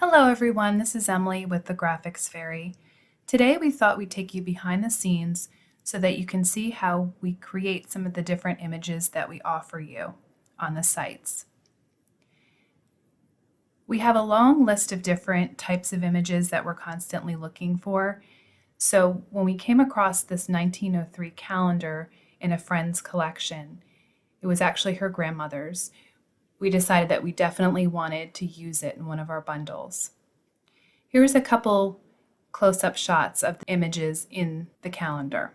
Hello everyone, this is Emily with the Graphics Fairy. Today we thought we'd take you behind the scenes so that you can see how we create some of the different images that we offer you on the sites. We have a long list of different types of images that we're constantly looking for. So when we came across this 1903 calendar in a friend's collection, it was actually her grandmother's, we decided that we definitely wanted to use it in one of our bundles. Here's a couple close-up shots of the images in the calendar.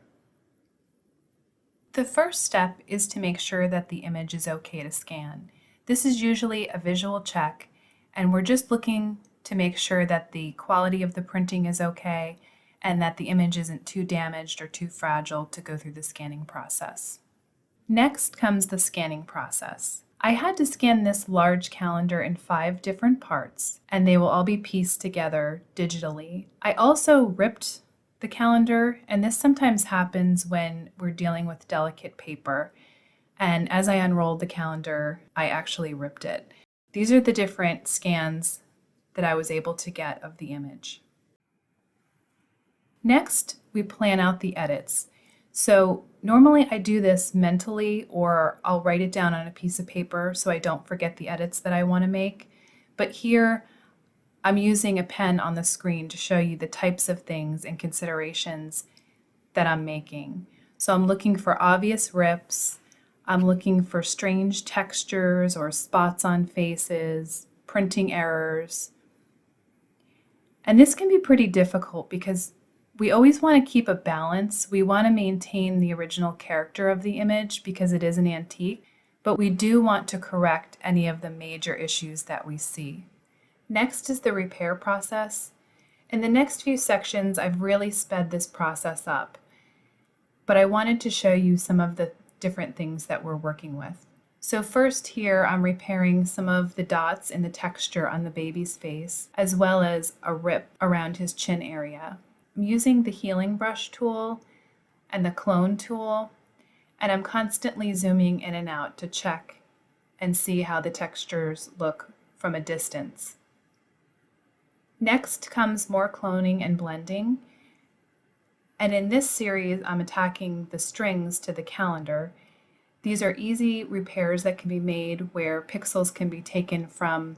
The first step is to make sure that the image is okay to scan. This is usually a visual check, and we're just looking to make sure that the quality of the printing is okay and that the image isn't too damaged or too fragile to go through the scanning process. Next comes the scanning process. I had to scan this large calendar in 5 different parts, and they will all be pieced together digitally. I also ripped the calendar, and this sometimes happens when we're dealing with delicate paper. And as I unrolled the calendar, I actually ripped it. These are the different scans that I was able to get of the image. Next, we plan out the edits. So normally I do this mentally, or I'll write it down on a piece of paper so I don't forget the edits that I want to make. But here I'm using a pen on the screen to show you the types of things and considerations that I'm making. So I'm looking for obvious rips, I'm looking for strange textures or spots on faces, printing errors. And this can be pretty difficult because we always want to keep a balance. We want to maintain the original character of the image because it is an antique, but we do want to correct any of the major issues that we see. Next is the repair process. In the next few sections, I've really sped this process up, but I wanted to show you some of the different things that we're working with. So first here, I'm repairing some of the dots in the texture on the baby's face, as well as a rip around his chin area. I'm using the healing brush tool and the clone tool, and I'm constantly zooming in and out to check and see how the textures look from a distance. Next comes more cloning and blending, and in this series I'm attacking the strings to the calendar. These are easy repairs that can be made where pixels can be taken from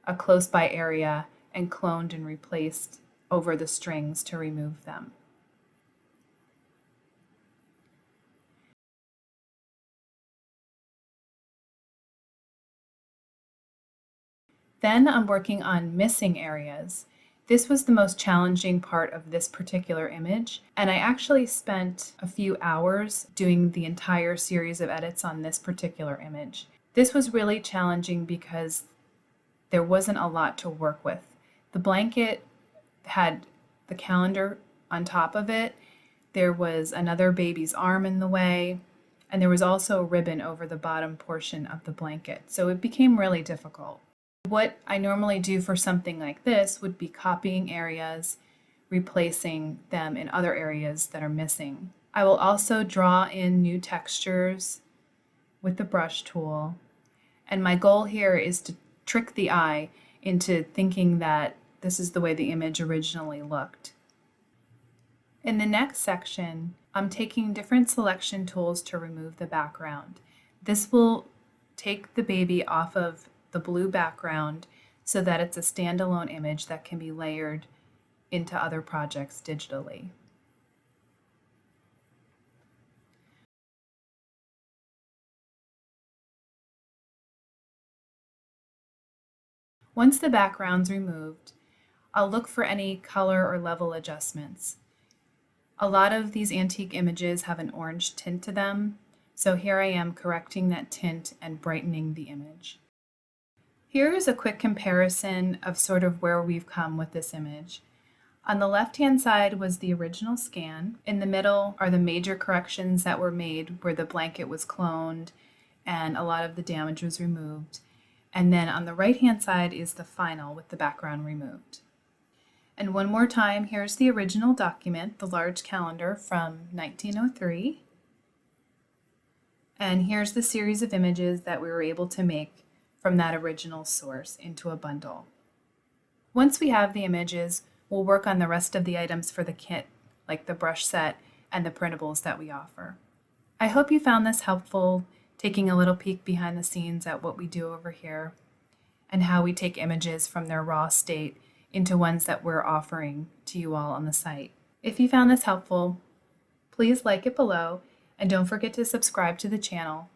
a close-by area and cloned and replaced over the strings to remove them. Then I'm working on missing areas. This was the most challenging part of this particular image, and I actually spent a few hours doing the entire series of edits on this particular image. This was really challenging because there wasn't a lot to work with. The blanket had the calendar on top of it. There was another baby's arm in the way, and there was also a ribbon over the bottom portion of the blanket. So it became really difficult. What I normally do for something like this would be copying areas, replacing them in other areas that are missing. I will also draw in new textures with the brush tool, and my goal here is to trick the eye into thinking that this is the way the image originally looked. In the next section, I'm taking different selection tools to remove the background. This will take the baby off of the blue background so that it's a standalone image that can be layered into other projects digitally. Once the background's removed, I'll look for any color or level adjustments. A lot of these antique images have an orange tint to them, so here I am correcting that tint and brightening the image. Here is a quick comparison of sort of where we've come with this image. On the left-hand side was the original scan. In the middle are the major corrections that were made where the blanket was cloned and a lot of the damage was removed. And then on the right-hand side is the final with the background removed. And one more time, here's the original document, the large calendar from 1903. And here's the series of images that we were able to make from that original source into a bundle. Once we have the images, we'll work on the rest of the items for the kit, like the brush set and the printables that we offer. I hope you found this helpful, taking a little peek behind the scenes at what we do over here and how we take images from their raw state into ones that we're offering to you all on the site. If you found this helpful, please like it below and don't forget to subscribe to the channel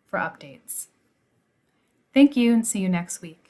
for updates. Thank you and see you next week.